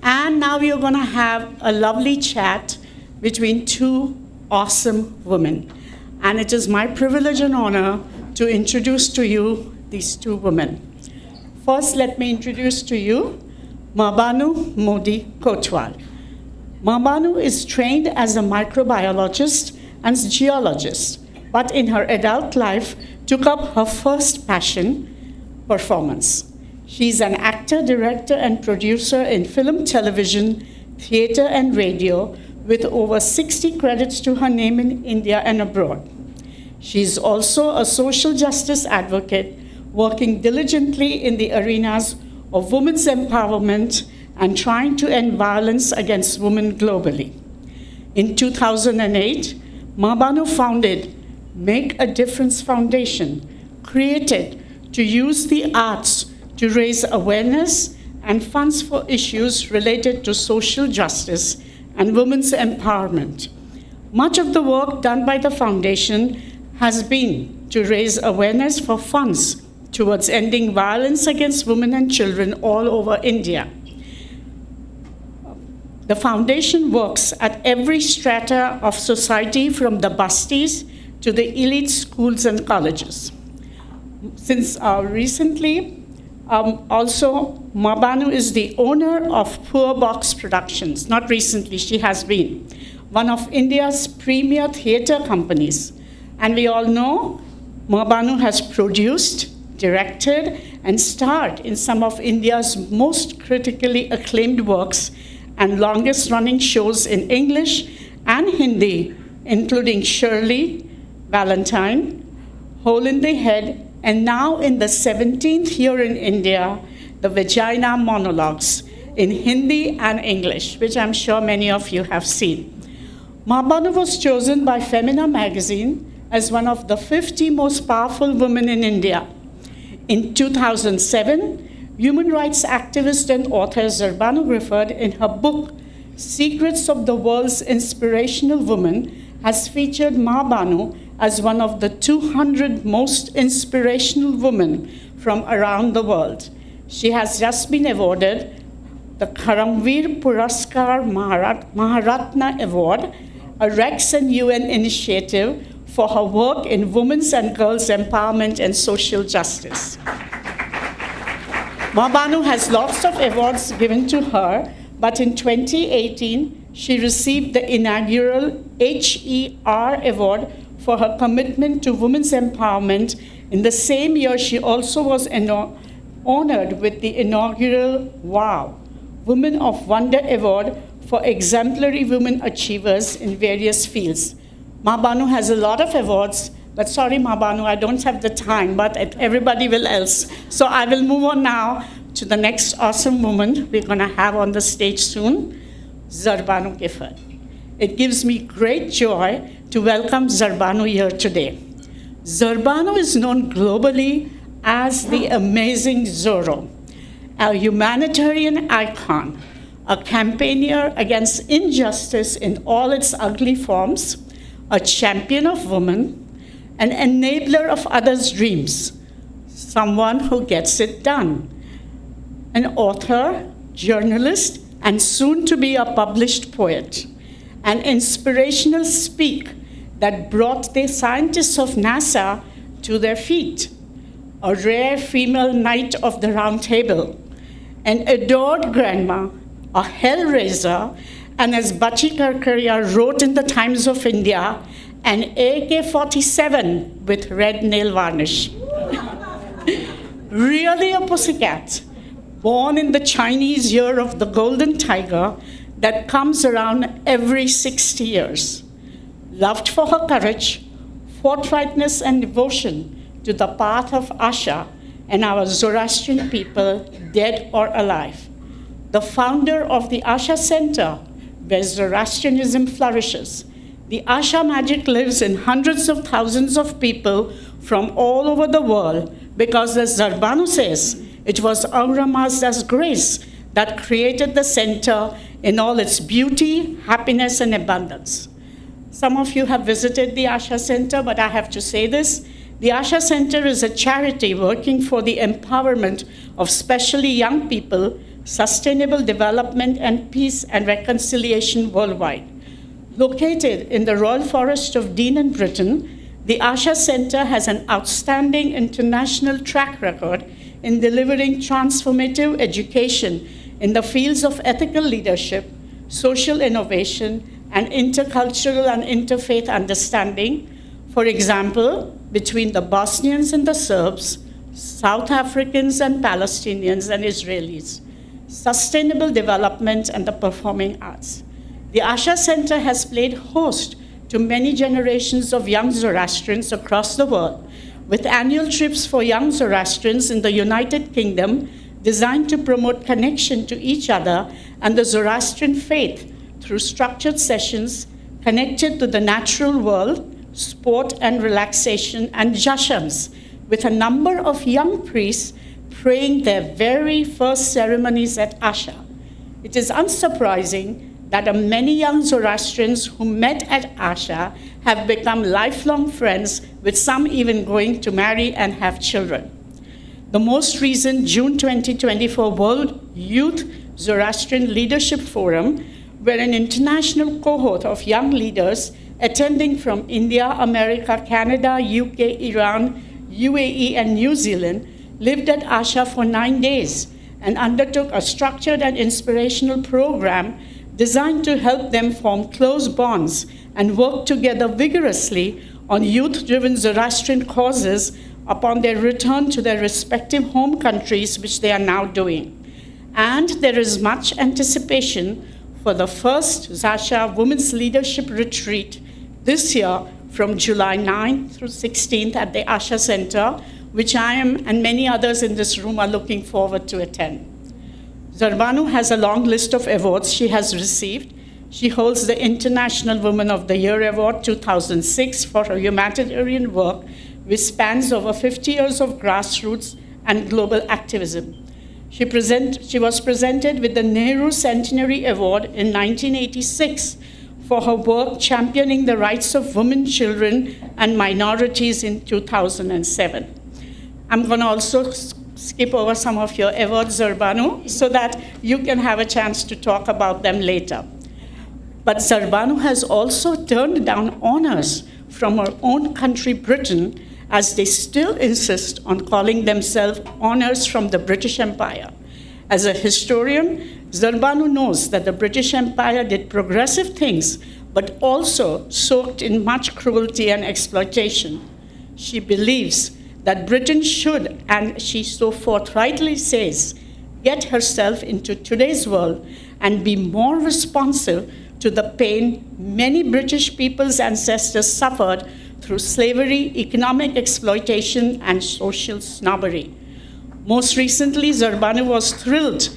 And now we are going to have a lovely chat between two awesome women. And it is my privilege and honor to introduce to you these two women. First, let me introduce to you Mahabanoo Mody Kotwal. Mahabanoo is trained as a microbiologist and geologist, but in her adult life took up her first passion, performance. She's an actor, director, and producer in film, television, theater, and radio, with over 60 credits to her name in India and abroad. She's also a social justice advocate, working diligently in the arenas of women's empowerment and trying to end violence against women globally. In 2008, Mahabanoo founded Make a Difference Foundation, created to use the arts to raise awareness and funds for issues related to social justice and women's empowerment. Much of the work done by the foundation has been to raise awareness for funds towards ending violence against women and children all over India. The foundation works at every strata of society, from the busties to the elite schools and colleges. Since recently, also, Mahabanoo is the owner of Poor Box Productions. Not recently, she has been one of India's premier theater companies. And we all know Mahabanoo has produced, directed, and starred in some of India's most critically acclaimed works and longest running shows in English and Hindi, including Shirley, Valentine, Hole in the Head, and now in the 17th year in India, the Vagina Monologues in Hindi and English, which I'm sure many of you have seen. Mahabanoo was chosen by Femina magazine as one of the 50 most powerful women in India. In 2007, human rights activist and author Zerbanoo Gifford, in her book, Secrets of the World's Inspirational Woman, has featured Mahabanoo as one of the 200 most inspirational women from around the world. She has just been awarded the Karamveer Puraskar Maharatna Award, a Rex and UN initiative for her work in women's and girls' empowerment and social justice. Mahabanoo has lots of awards given to her, but in 2018, she received the inaugural HER Award for her commitment to women's empowerment. In the same year, she also was honored with the inaugural WOW, Women of Wonder Award for exemplary women achievers in various fields. Mahabanoo has a lot of awards, but sorry, Mahabanoo, I don't have the time, but everybody will else. So I will move on now to the next awesome woman we're going to have on the stage soon, Zerbanoo Gifford. It gives me great joy to welcome Zerbanoo here today. Zerbanoo is known globally as the amazing Zorro, a humanitarian icon, a campaigner against injustice in all its ugly forms, a champion of women, an enabler of others' dreams, someone who gets it done, an author, journalist, and soon to be a published poet, an inspirational speak that brought the scientists of NASA to their feet, a rare female knight of the Round Table, an adored grandma, a hellraiser, and as Bachi Karkaria wrote in the Times of India, an AK-47 with red nail varnish. Really a pussycat, born in the Chinese year of the golden tiger that comes around every 60 years. Loved for her courage, forthrightness, and devotion to the path of Asha and our Zoroastrian people, dead or alive. The founder of the Asha Center, where Zoroastrianism flourishes. The Asha magic lives in hundreds of thousands of people from all over the world because, as Zerbanoo says, it was Aura Mazda's grace that created the center in all its beauty, happiness, and abundance. Some of you have visited the Asha Center, but I have to say this. The Asha Center is a charity working for the empowerment of especially young people Sustainable Development and Peace and Reconciliation Worldwide. Located in the Royal Forest of Dean in Britain, the Asha Center has an outstanding international track record in delivering transformative education in the fields of ethical leadership, social innovation, and intercultural and interfaith understanding. For example, between the Bosnians and the Serbs, South Africans and Palestinians and Israelis, sustainable development and the performing arts. The Asha Center has played host to many generations of young Zoroastrians across the world, with annual trips for young Zoroastrians in the United Kingdom designed to promote connection to each other and the Zoroastrian faith through structured sessions connected to the natural world, sport and relaxation, and jashans, with a number of young priests praying their very first ceremonies at Asha. It is unsurprising that many young Zoroastrians who met at Asha have become lifelong friends, with some even going to marry and have children. The most recent June 2024 World Youth Zoroastrian Leadership Forum, where an international cohort of young leaders attending from India, America, Canada, UK, Iran, UAE, and New Zealand lived at Asha for 9 days and undertook a structured and inspirational program designed to help them form close bonds and work together vigorously on youth-driven Zoroastrian causes upon their return to their respective home countries, which they are now doing. And there is much anticipation for the first Zasha Women's Leadership Retreat this year from July 9th through 16th at the Asha Center, which I am and many others in this room are looking forward to attend. Zerbanoo has a long list of awards she has received. She holds the International Woman of the Year Award 2006 for her humanitarian work, which spans over 50 years of grassroots and global activism. She was presented with the Nehru Centenary Award in 1986 for her work championing the rights of women, children, and minorities in 2007. I'm going to also skip over some of your awards, Zerbanoo, so that you can have a chance to talk about them later. But Zerbanoo has also turned down honors from her own country, Britain, as they still insist on calling themselves honors from the British Empire. As a historian, Zerbanoo knows that the British Empire did progressive things, but also soaked in much cruelty and exploitation. She believes that Britain should, and she so forthrightly says, get herself into today's world and be more responsive to the pain many British people's ancestors suffered through slavery, economic exploitation, and social snobbery. Most recently, Zerbanoo was thrilled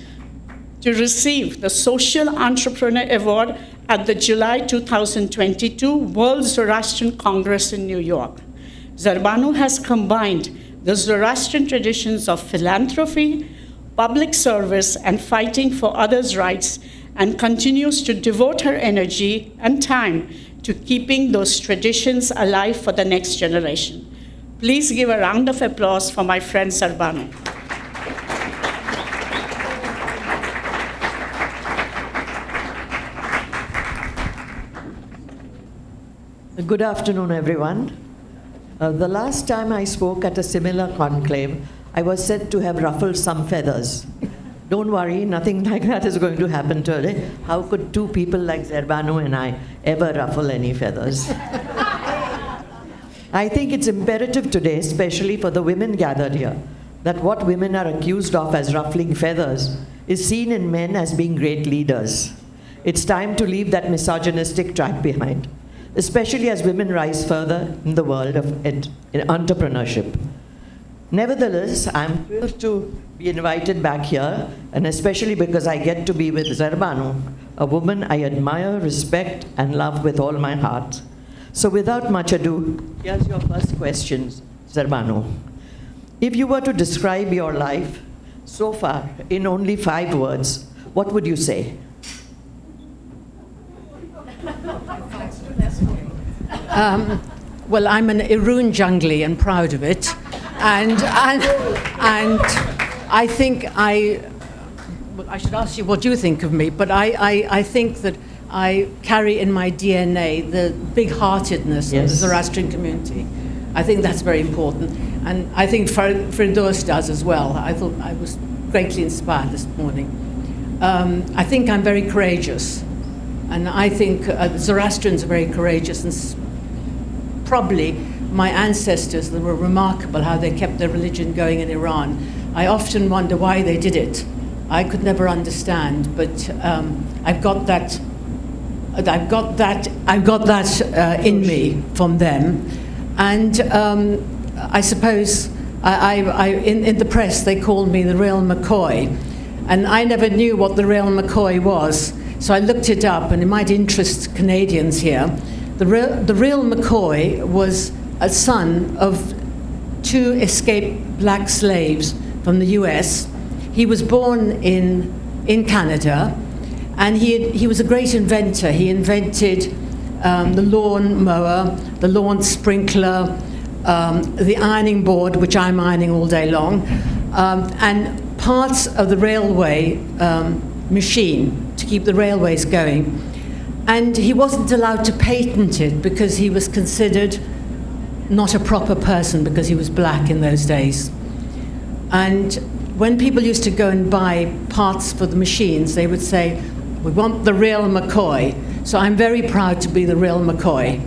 to receive the Social Entrepreneur Award at the July 2022 World Zoroastrian Congress in New York. Zerbanoo has combined the Zoroastrian traditions of philanthropy, public service, and fighting for others' rights, and continues to devote her energy and time to keeping those traditions alive for the next generation. Please give a round of applause for my friend Zerbanoo. Good afternoon, everyone. The last time I spoke at a similar conclave, I was said to have ruffled some feathers. Don't worry, nothing like that is going to happen today. How could two people like Zerbanoo and I ever ruffle any feathers? I think it's imperative today, especially for the women gathered here, that what women are accused of as ruffling feathers is seen in men as being great leaders. It's time to leave that misogynistic track behind, especially as women rise further in the world of entrepreneurship. Nevertheless, I'm thrilled to be invited back here, and especially because I get to be with Zerbanoo, a woman I admire, respect, and love with all my heart. So without much ado, here's your first question, Zerbanoo. If you were to describe your life so far in only 5 words, what would you say? Well, I'm an Irun jungli and proud of it. And I think I well, I should ask you what you think of me, but I think that I carry in my DNA the big-heartedness of the Zoroastrian community. I think that's very important. And I think Firdaus does as well. I thought I was greatly inspired this morning. I think I'm very courageous. And I think Zoroastrians are very courageous, and probably my ancestors, they were remarkable how they kept their religion going in Iran. I often wonder why they did it. I could never understand, but I've got that in me from them. And I suppose in the press they called me the real McCoy, and I never knew what the real McCoy was. So I looked it up, and it might interest Canadians here. The real McCoy was a son of 2 escaped black slaves from the US. He was born in Canada, and he was a great inventor. He invented the lawn mower, the lawn sprinkler, the ironing board, which I'm ironing all day long, and parts of the railway machine to keep the railways going. And he wasn't allowed to patent it because he was considered not a proper person because he was black in those days. And when people used to go and buy parts for the machines, they would say, "We want the real McCoy." So I'm very proud to be the real McCoy.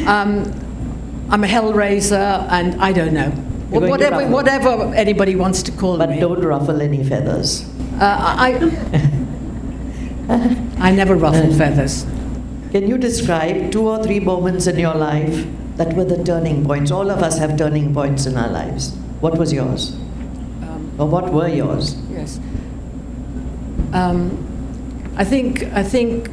I'm a hellraiser, and I don't know. Whatever anybody wants to call me. But don't ruffle any feathers. I never ruffle feathers. Can you describe 2 or 3 moments in your life that were the turning points? All of us have turning points in our lives. What was yours? Or what were yours? Yes. I think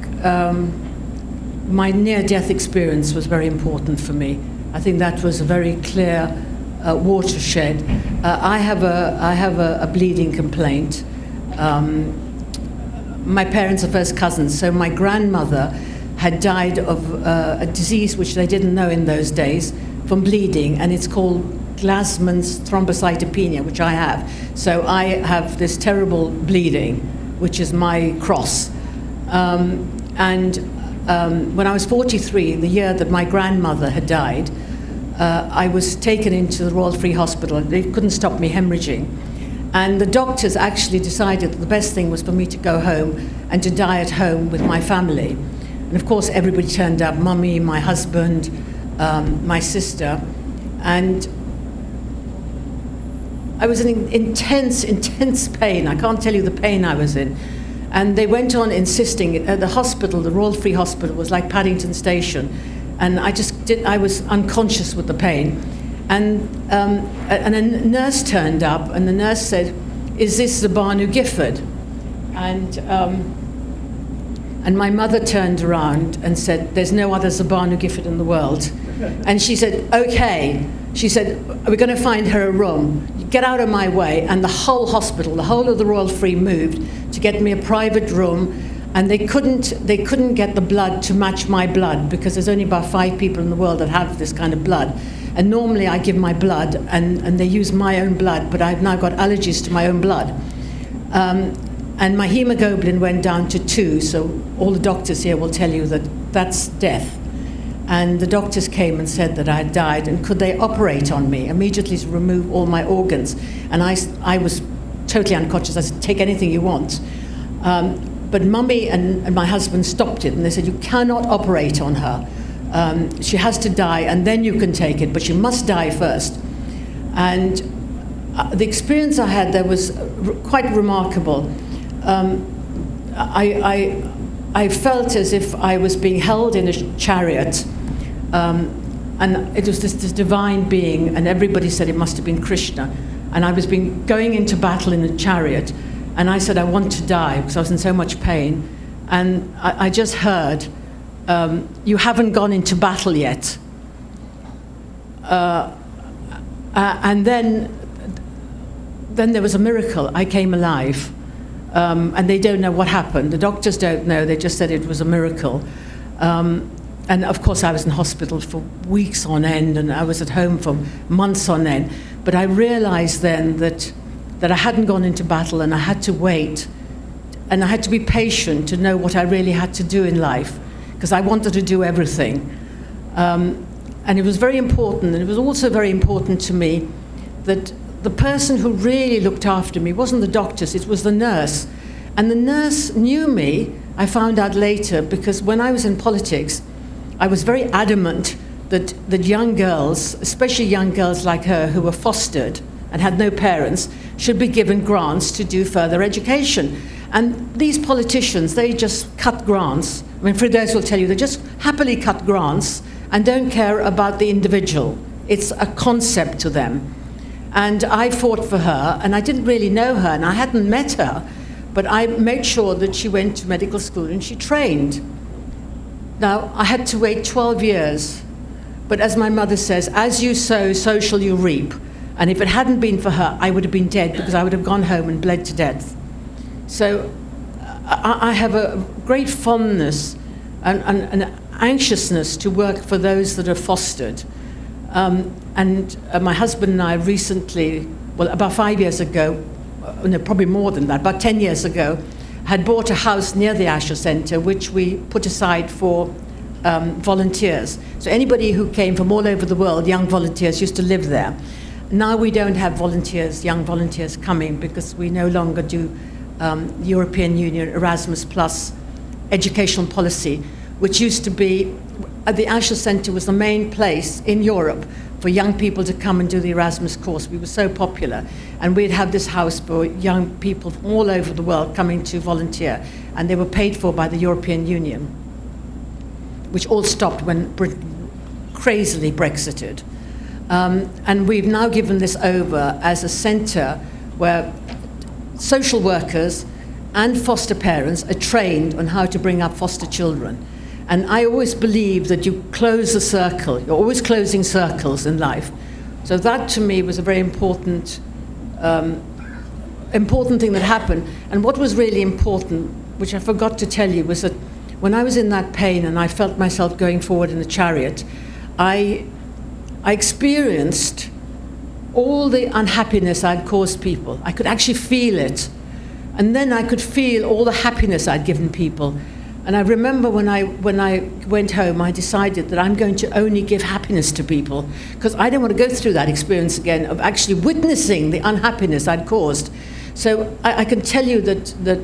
my near-death experience was very important for me. I think that was a very clear watershed. I have a bleeding complaint. My parents are first cousins, so my grandmother had died of a disease which they didn't know in those days from bleeding, and it's called Glasman's thrombocytopenia, which I have. So I have this terrible bleeding, which is my cross. When I was 43, the year that my grandmother had died, I was taken into the Royal Free Hospital. They couldn't stop me hemorrhaging. And the doctors actually decided that the best thing was for me to go home and to die at home with my family. And of course, everybody turned up, Mummy, my husband, my sister. And I was in intense pain. I can't tell you the pain I was in. And they went on insisting at the hospital, the Royal Free Hospital was like Paddington Station. And I was unconscious with the pain. And a nurse turned up, and the nurse said, "Is this Zerbanoo Gifford?" And my mother turned around and said, "There's no other Zerbanoo Gifford in the world." And she said, "Okay." She said, "We're going to find her a room. Get out of my way." And the whole hospital, the whole of the Royal Free moved to get me a private room. And they couldn't get the blood to match my blood because there's only about 5 people in the world that have this kind of blood. And normally I give my blood and they use my own blood, but I've now got allergies to my own blood. And my hemoglobin went down to 2, so all the doctors here will tell you that that's death. And the doctors came and said that I had died, and could they operate on me immediately to remove all my organs? And I was totally unconscious. I said, "Take anything you want." But Mummy and my husband stopped it, and they said, "You cannot operate on her. She has to die, and then you can take it, but she must die first." And the experience I had there was quite remarkable. I felt as if I was being held in a chariot, and it was this divine being, and everybody said it must have been Krishna. And I was going into battle in a chariot, and I said, "I want to die," because I was in so much pain. And I just heard, "You haven't gone into battle yet." And then there was a miracle. I came alive. And they don't know what happened. The doctors don't know. They just said it was a miracle. And of course, I was in hospital for weeks on end, and I was at home for months on end. But I realized then that I hadn't gone into battle, and I had to wait and I had to be patient to know what I really had to do in life, because I wanted to do everything. And it was very important, and it was also very important to me that the person who really looked after me wasn't the doctors, it was the nurse. And the nurse knew me, I found out later, because when I was in politics, I was very adamant that young girls, especially young girls like her who were fostered and had no parents, should be given grants to do further education. And these politicians, they just cut grants. I mean, Firdaus will tell you, they just happily cut grants and don't care about the individual. It's a concept to them. And I fought for her, and I didn't really know her, and I hadn't met her, but I made sure that she went to medical school and she trained. Now, I had to wait 12 years, but as my mother says, as you sow, so shall you reap. And if it hadn't been for her, I would have been dead, because I would have gone home and bled to death. So I have a great fondness and an anxiousness to work for those that are fostered. And my husband and I recently, well, about 5 years ago, no, probably more than that, about 10 years ago, had bought a house near the Asher Centre, which we put aside for volunteers. So anybody who came from all over the world, young volunteers, used to live there. Now we don't have volunteers, young volunteers coming, because we no longer do European Union Erasmus Plus educational policy, which used to be, the Asher Centre was the main place in Europe for young people to come and do the Erasmus course. We were so popular. And we'd have this house for young people from all over the world coming to volunteer. And they were paid for by the European Union, which all stopped when Britain crazily Brexited. And we've now given this over as a centre where social workers and foster parents are trained on how to bring up foster children. And I always believe that you close the circle. You're always closing circles in life. So that to me was a very important thing that happened. And what was really important, which I forgot to tell you, was that when I was in that pain and I felt myself going forward in the chariot, I experienced all the unhappiness I'd caused people. I could actually feel it. And then I could feel all the happiness I'd given people. And I remember when I went home, I decided that I'm going to only give happiness to people, because I don't want to go through that experience again of actually witnessing the unhappiness I'd caused. So I can tell you that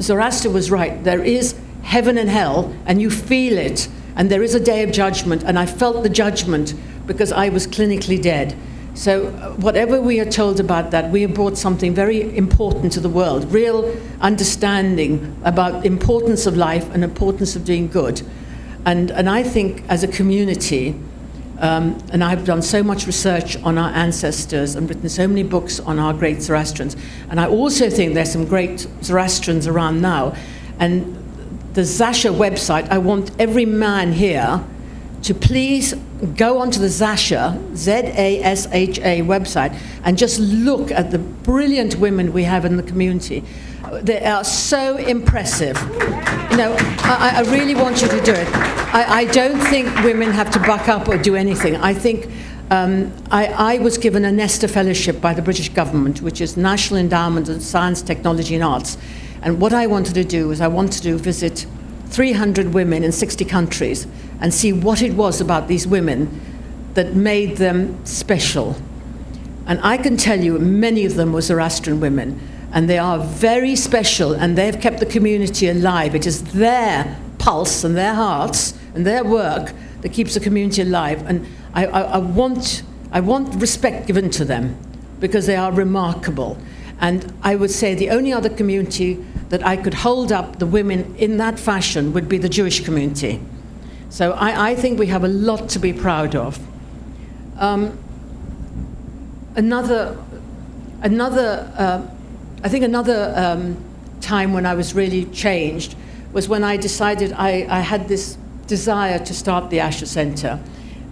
Zoroaster was right. There is heaven and hell, and you feel it, and there is a day of judgment, and I felt the judgment because I was clinically dead. So whatever we are told about that, we have brought something very important to the world, real understanding about the importance of life and importance of doing good. And I think as a community, and I've done so much research on our ancestors and written so many books on our great Zoroastrians, and I also think there's some great Zoroastrians around now. And the Zasha website, I want every man here to please go onto the Zasha, Z-A-S-H-A website, and just look at the brilliant women we have in the community. They are so impressive. You know, I really want you to do it. I don't think women have to buck up or do anything. I think I was given a Nesta Fellowship by the British government, which is National Endowment of Science, Technology and Arts. And what I wanted to do was I wanted to visit 300 women in 60 countries and see what it was about these women that made them special. And I can tell you many of them were Zoroastrian women, and they are very special, and they've kept the community alive. It is their pulse and their hearts and their work that keeps the community alive. And I want respect given to them, because they are remarkable. And I would say the only other community that I could hold up the women in that fashion would be the Jewish community. So I think we have a lot to be proud of. Another time when I was really changed was when I decided I had this desire to start the Asher Centre.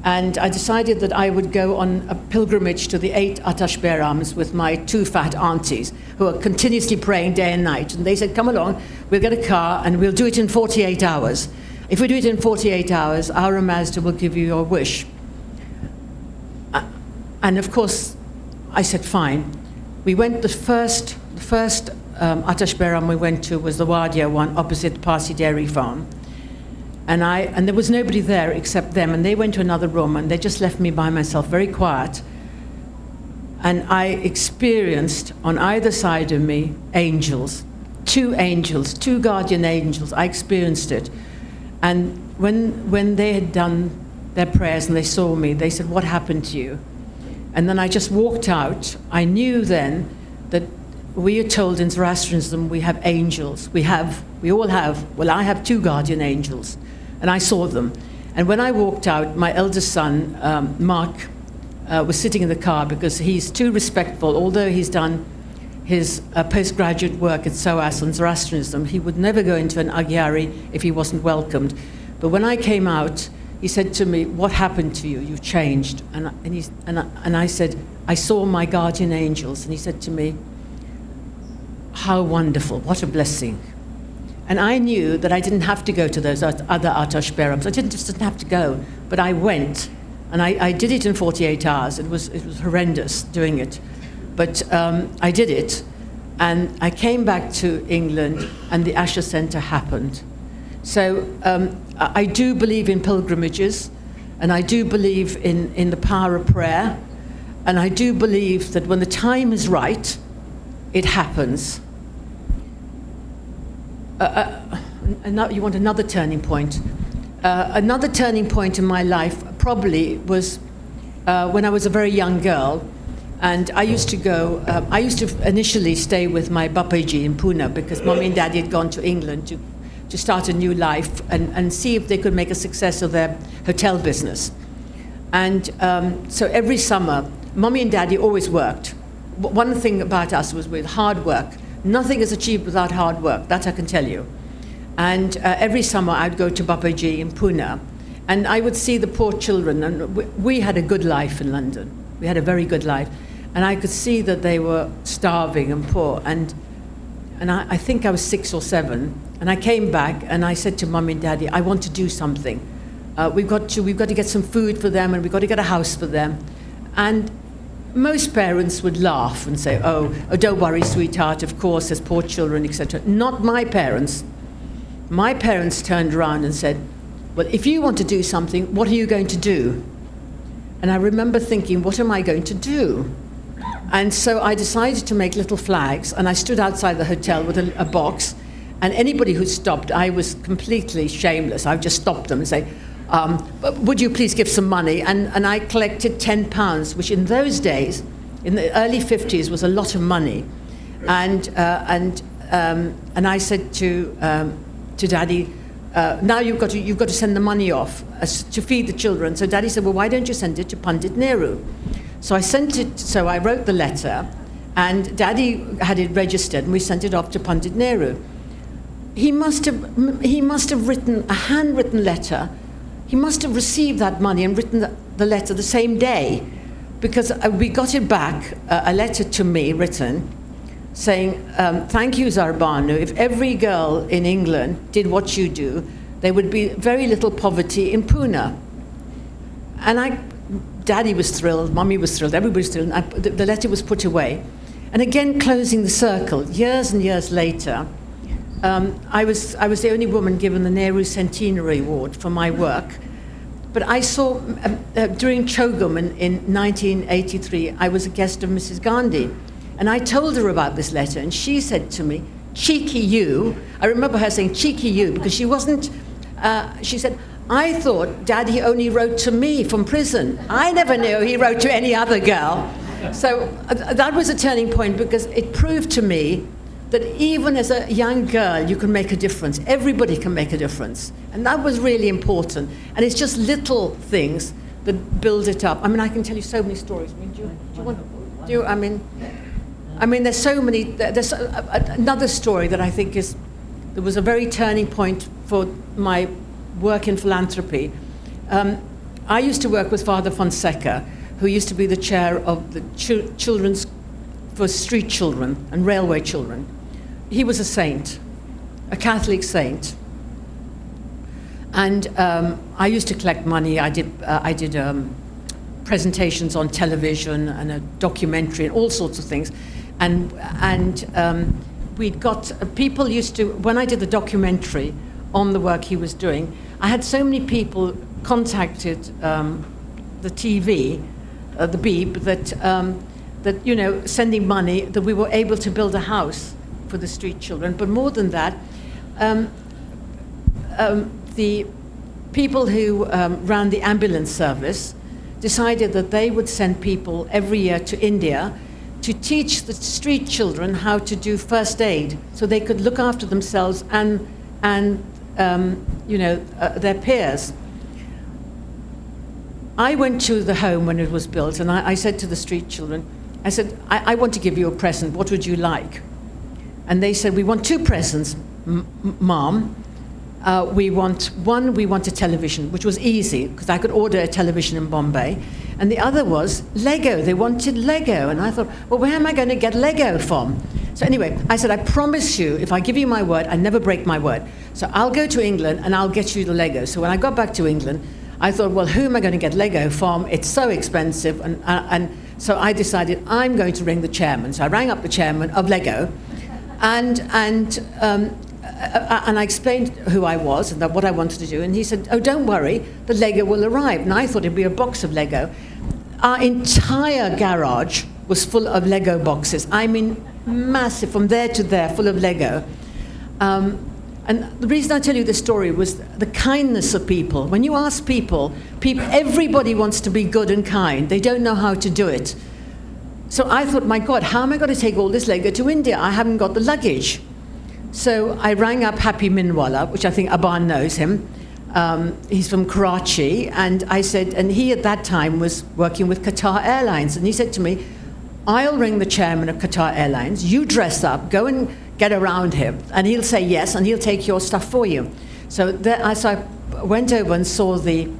And I decided that I would go on a pilgrimage to the 8 Atash Behrams with my 2 fat aunties, who are continuously praying day and night. And they said, come along, we'll get a car and we'll do it in 48 hours. If we do it in 48 hours, our Mazda will give you your wish. And of course, I said, fine. We went, the first Atash Behram we went to was the Wadia one opposite Parsi Dairy Farm. And there was nobody there except them, and they went to another room, and they just left me by myself, very quiet. And I experienced on either side of me angels, two guardian angels. I experienced it. And when they had done their prayers and they saw me, they said, "What happened to you?" And then I just walked out. I knew then that we are told in Zoroastrianism we have angels. We all have. Well, I have two guardian angels. And I saw them. And when I walked out, my eldest son, Mark, was sitting in the car because he's too respectful. Although he's done his postgraduate work at SOAS on Zoroastrianism, he would never go into an Aghyari if he wasn't welcomed. But when I came out, he said to me, "What happened to you? You've changed." And I said, "I saw my guardian angels." And he said to me, "How wonderful, what a blessing." And I knew that I didn't have to go to those other Atash Behrams. I just didn't have to go, but I went. And I did it in 48 hours. It was horrendous doing it. But I did it. And I came back to England, and the Asha Centre happened. So I do believe in pilgrimages, and I do believe in the power of prayer, and I do believe that when the time is right, it happens. You want another turning point? Another turning point in my life probably was when I was a very young girl, and I used to initially stay with my Bapaji in Pune because Mommy and Daddy had gone to England to start a new life and see if they could make a success of their hotel business. And so every summer, Mommy and Daddy always worked. One thing about us was with hard work. Nothing is achieved without hard work, that I can tell you. And every summer I'd go to Babaji in Pune, and I would see the poor children, and we had a good life in London. We had a very good life. And I could see that they were starving and poor. And I think I was 6 or 7, and I came back and I said to Mummy and Daddy, "I want to do something. We've got to get some food for them, and we've got to get a house for them." And most parents would laugh and say, oh, don't worry, sweetheart, of course, there's poor children, etc. Not my parents. My parents turned around and said, "Well, if you want to do something, what are you going to do?" And I remember thinking, what am I going to do? And so I decided to make little flags, and I stood outside the hotel with a box, and anybody who stopped, I was completely shameless. I would just stop them and say, "Would you please give some money?" And I collected £10, which in those days, in the early 50s, was a lot of money. And I said to Daddy, "Now you've got to send the money off to feed the children." So Daddy said, "Well, why don't you send it to Pandit Nehru?" So I sent it. So I wrote the letter, and Daddy had it registered, and we sent it off to Pandit Nehru. He must have written a handwritten letter. He must have received that money and written the letter the same day, because we got it back, a letter to me written, saying, "Thank you, Zerbanoo. If every girl in England did what you do, there would be very little poverty in Pune." And Daddy was thrilled, Mummy was thrilled, everybody was thrilled. And the letter was put away. And again, closing the circle, years and years later, I was the only woman given the Nehru Centenary Award for my work. But I saw, during Chogum in 1983, I was a guest of Mrs. Gandhi. And I told her about this letter, and she said to me, "Cheeky you." I remember her saying, "Cheeky you," because she wasn't, she said, "I thought Daddy only wrote to me from prison. I never knew he wrote to any other girl." So that was a turning point, because it proved to me that even as a young girl, you can make a difference. Everybody can make a difference. And that was really important. And it's just little things that build it up. I mean, I can tell you so many stories. I mean, I mean, there's so many. There's another story that I think there was a very turning point for my work in philanthropy. I used to work with Father Fonseca, who used to be the chair of the children's for street children and railway children. He was a saint, a Catholic saint. And I used to collect money. I did presentations on television and a documentary and all sorts of things. and we'd got people used to, when I did the documentary on the work he was doing, I had so many people contacted the TV, the Beeb, that you know, sending money, that we were able to build a house for the street children. But more than that, the people who ran the ambulance service decided that they would send people every year to India to teach the street children how to do first aid, so they could look after themselves and you know, their peers. I went to the home when it was built, and I said to the street children, I said, I want to give you a present. What would you like? And they said, we want two presents, Mom. We want a television, which was easy, because I could order a television in Bombay. And the other was Lego. They wanted Lego. And I thought, well, where am I going to get Lego from? So anyway, I said, I promise you, if I give you my word, I never break my word. So I'll go to England and I'll get you the Lego. So when I got back to England, I thought, well, who am I going to get Lego from? It's so expensive. And so I decided I'm going to ring the chairman. So I rang up the chairman of Lego, and I explained who I was and what I wanted to do. And he said, oh, don't worry, the Lego will arrive. And I thought it'd be a box of Lego. Our entire garage was full of Lego boxes. I mean, massive, from there to there, full of Lego. And the reason I tell you this story was the kindness of people. When you ask people, everybody wants to be good and kind. They don't know how to do it. So I thought, my God, how am I going to take all this Lego to India? I haven't got the luggage. So I rang up Happy Minwala, which I think Aban knows him. He's from Karachi. And I said, and he at that time was working with Qatar Airlines. And he said to me, I'll ring the chairman of Qatar Airlines. You dress up, go and get around him, and he'll say yes, and he'll take your stuff for you. So I went over and saw the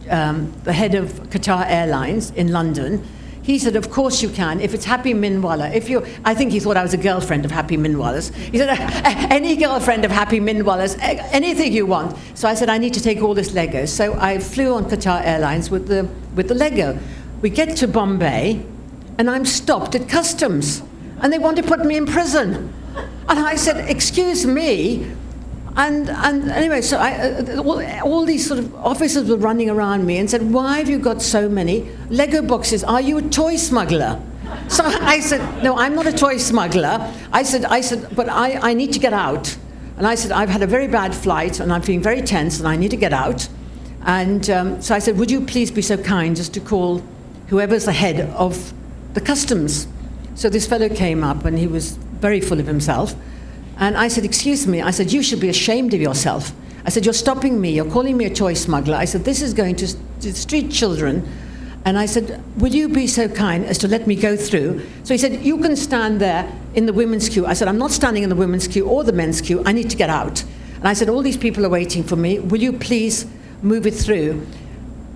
head of Qatar Airlines in London. He said, of course you can, if it's Happy Minwala. I think he thought I was a girlfriend of Happy Minwala's. He said, any girlfriend of Happy Minwala's, anything you want. So I said, I need to take all this Lego. So I flew on Qatar Airlines with the Lego. We get to Bombay, and I'm stopped at customs, and they want to put me in prison. And I said, excuse me. And anyway, so all these sort of officers were running around me and said, why have you got so many Lego boxes? Are you a toy smuggler? So I said, no, I'm not a toy smuggler. I said, but I need to get out. And I said, I've had a very bad flight, and I'm feeling very tense, and I need to get out. And so I said, would you please be so kind as to call whoever's the head of the customs? So this fellow came up, and he was very full of himself. And I said, excuse me. I said, you should be ashamed of yourself. I said, you're stopping me. You're calling me a toy smuggler. I said, this is going to street children. And I said, will you be so kind as to let me go through? So he said, you can stand there in the women's queue. I said, I'm not standing in the women's queue or the men's queue. I need to get out. And I said, all these people are waiting for me. Will you please move it through?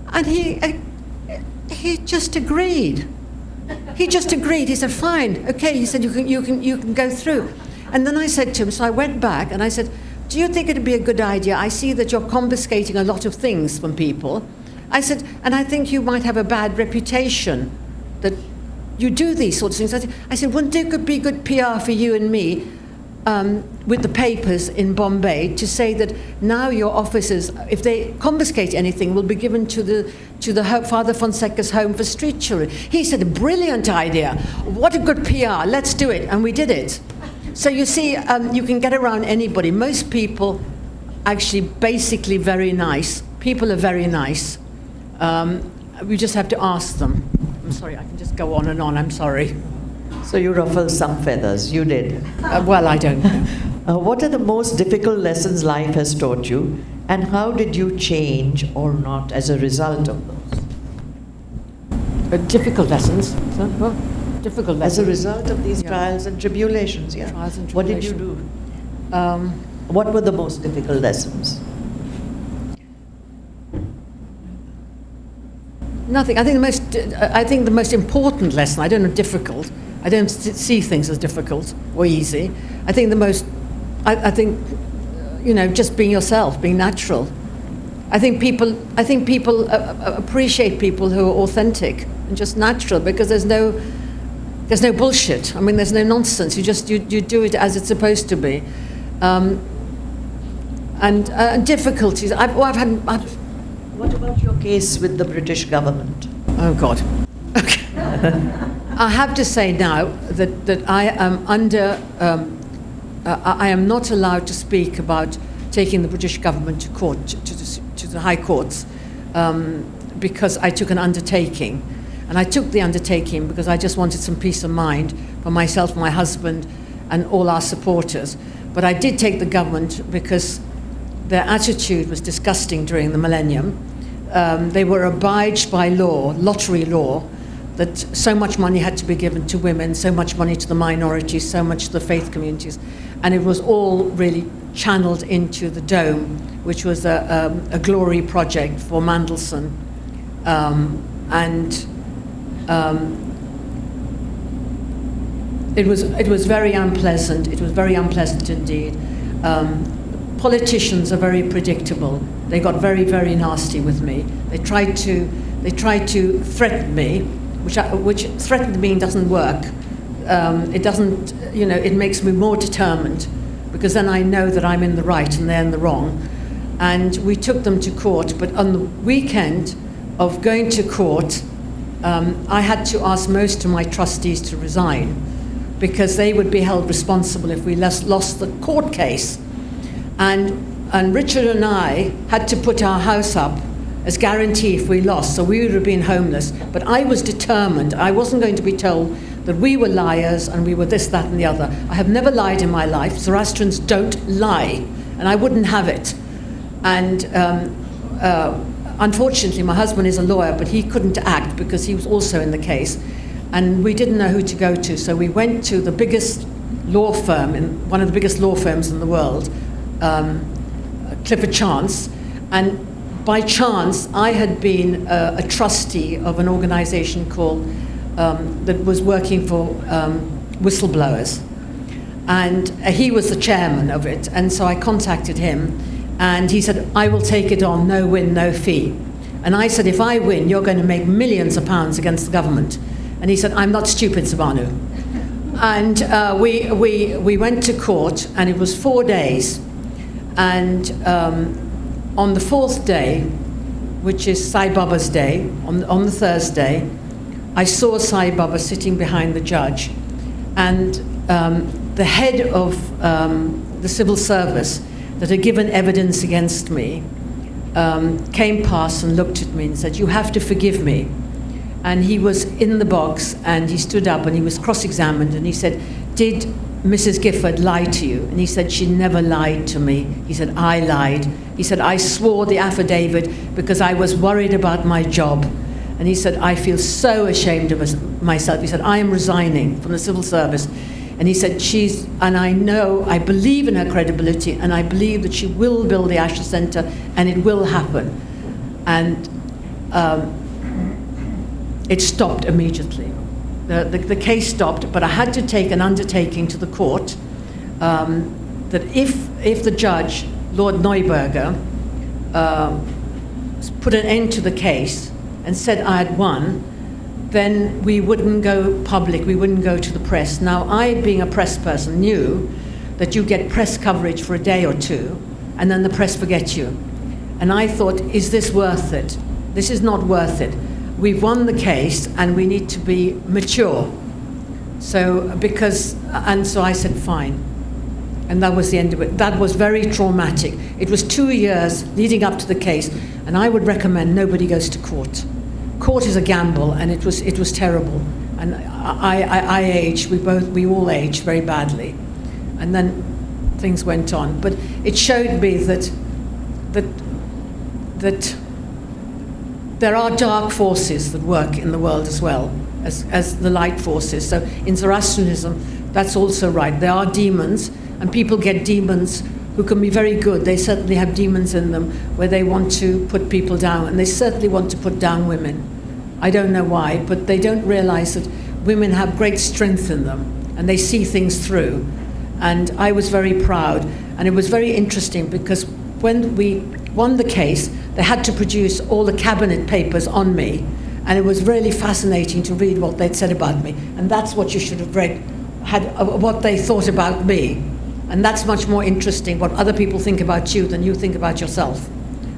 And he just agreed. He just agreed. He said, fine, okay. He said, you can go through. And then I said to him, so I went back and I said, do you think it'd be a good idea? I see that you're confiscating a lot of things from people. I said, and I think you might have a bad reputation that you do these sorts of things. I said, wouldn't it could be good PR for you and me with the papers in Bombay to say that now your officers, if they confiscate anything, will be given to the Father Fonseca's home for street children. He said, a brilliant idea. What a good PR. Let's do it. And we did it. So you see, you can get around anybody. Most people actually basically very nice. People are very nice. We just have to ask them. I'm sorry, I can just go on and on. I'm sorry. So you ruffled some feathers. You did. Well, I don't know. What are the most difficult lessons life has taught you, and how did you change or not as a result of those? Difficult lessons. Well, difficult lessons. As a result of these trials and tribulations, yeah. Trials and What did you do? What were the most difficult lessons? Nothing. I think the most important lesson. I don't know difficult. I don't see things as difficult or easy. I think just being yourself, being natural. I think people appreciate people who are authentic and just natural, because there's no there's no bullshit. I mean, there's no nonsense. You do it as it's supposed to be. And difficulties. What about your case with the British government? Oh God. Okay. I have to say now that I am under. I am not allowed to speak about taking the British government to court, to the High Courts, because I took an undertaking. And I took the undertaking because I just wanted some peace of mind for myself, my husband, and all our supporters. But I did take the government because their attitude was disgusting during the millennium. They were obliged by law, lottery law, that so much money had to be given to women, so much money to the minorities, so much to the faith communities. And it was all really channeled into the Dome, which was a glory project for Mandelson. It was very unpleasant. It was very unpleasant indeed. Politicians are very predictable. They got very, very nasty with me. They tried to threaten me, which threatened me doesn't work. It doesn't, it makes me more determined, because then I know that I'm in the right and they're in the wrong. And we took them to court, but on the weekend of going to court, I had to ask most of my trustees to resign, because they would be held responsible if we lost the court case. And Richard and I had to put our house up as guarantee if we lost, so we would have been homeless. But I was determined. I wasn't going to be told that we were liars and we were this, that, and the other. I have never lied in my life. Zoroastrians don't lie, and I wouldn't have it. And unfortunately, my husband is a lawyer, but he couldn't act because he was also in the case. And we didn't know who to go to, so we went to the biggest law firm, one of the biggest law firms in the world, Clifford Chance. And by chance, I had been a trustee of an organization called, that was working for whistleblowers. And he was the chairman of it, and so I contacted him, and he said, I will take it on, no win, no fee. And I said, if I win, you're going to make millions of pounds against the government. And he said, I'm not stupid, Zerbanoo. And we went to court, and it was 4 days. And on the fourth day, which is Sai Baba's day, on the Thursday, I saw Sai Baba sitting behind the judge. And the head of the civil service that had given evidence against me came past and looked at me and said, you have to forgive me. And he was in the box, and he stood up and he was cross-examined, and he said, did Mrs. Gifford lie to you? And he said, she never lied to me. He said, I lied. He said, I swore the affidavit because I was worried about my job. And he said, I feel so ashamed of myself. He said, I am resigning from the civil service. And he said, I believe in her credibility, and I believe that she will build the Asher Centre, and it will happen. And it stopped immediately. The case stopped, but I had to take an undertaking to the court that if the judge, Lord Neuberger, put an end to the case and said I had won, then we wouldn't go public, we wouldn't go to the press. Now, I, being a press person, knew that you get press coverage for a day or two, and then the press forgets you. And I thought, is this worth it? This is not worth it. We've won the case, and we need to be mature. So I said, fine. And that was the end of it. That was very traumatic. It was 2 years leading up to the case, and I would recommend nobody goes to court. Court is a gamble, and it was terrible. And I aged, we all aged very badly. And then things went on. But it showed me that there are dark forces that work in the world as well as the light forces. So in Zoroastrianism, that's also right. There are demons, and people get demons who can be very good. They certainly have demons in them where they want to put people down, and they certainly want to put down women. I don't know why, but they don't realize that women have great strength in them, and they see things through. And I was very proud, and it was very interesting because when we won the case, they had to produce all the cabinet papers on me, And it was really fascinating to read what they'd said about me. And that's what you should have read, what they thought about me. And that's much more interesting, what other people think about you than you think about yourself.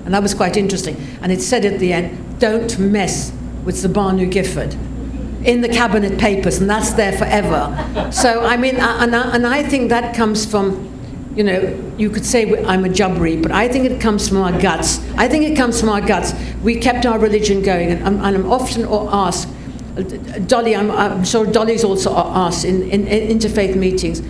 And that was quite interesting. And it said at the end, don't mess with Zerbanoo Gifford in the cabinet papers, and that's there forever. So, I mean, and I think that comes from, you know, you could say I'm a Jabri, but I think it comes from our guts. I think it comes from our guts. We kept our religion going, and I'm often asked, Dolly, I'm sure Dolly's also asked in interfaith meetings,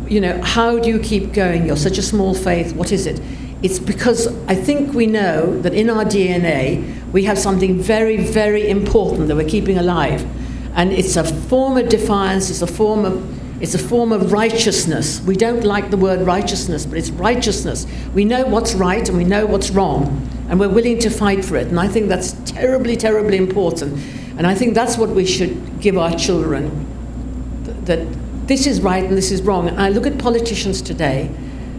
you know, how do you keep going? You're such a small faith, what is it? It's because I think we know that in our DNA, we have something very, very important that we're keeping alive. And it's a form of defiance, it's a form of righteousness. We don't like the word righteousness, but it's righteousness. We know what's right and we know what's wrong, and we're willing to fight for it. And I think that's terribly, terribly important. And I think that's what we should give our children, that this is right and this is wrong. And I look at politicians today,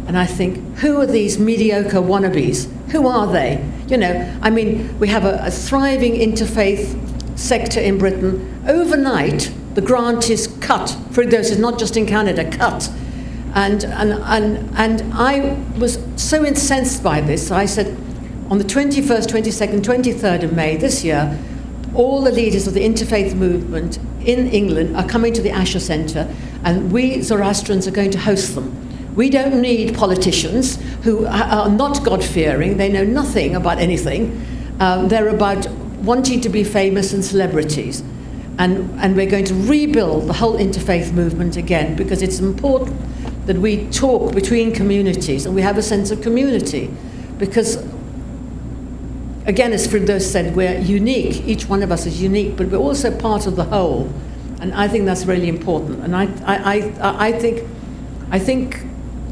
and I think, who are these mediocre wannabes? Who are they? You know, I mean, we have a thriving interfaith sector in Britain. Overnight, the grant is cut. For those, it's not just in Canada, cut. And I was so incensed by this. I said, on the 21st, 22nd, 23rd of May this year, all the leaders of the interfaith movement in England are coming to the Asher Centre, and we Zoroastrians are going to host them. We don't need politicians who are not God-fearing. They know nothing about anything. They're about wanting to be famous and celebrities. And we're going to rebuild the whole interfaith movement again, because it's important that we talk between communities and we have a sense of community. Because, again, as Firdaus said, we're unique. Each one of us is unique, but we're also part of the whole. And I think that's really important. And I think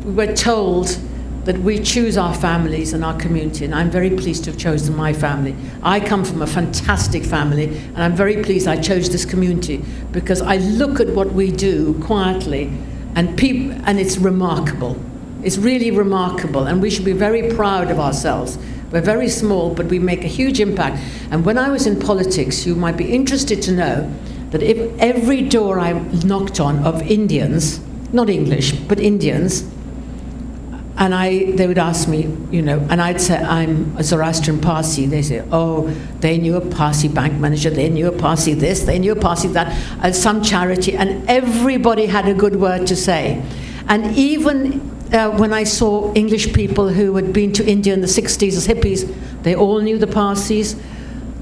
we're told that we choose our families and our community, and I'm very pleased to have chosen my family. I come from a fantastic family, and I'm very pleased I chose this community, because I look at what we do quietly, and it's remarkable. It's really remarkable, and we should be very proud of ourselves. We're very small, but we make a huge impact. And when I was in politics, you might be interested to know that if every door I knocked on of Indians, not English, but Indians, and they would ask me, you know, and I'd say, I'm a Zoroastrian Parsi. They say, oh, they knew a Parsi bank manager, they knew a Parsi this, they knew a Parsi that, some charity, and everybody had a good word to say. And even when I saw English people who had been to India in the 60s as hippies, they all knew the Parsis.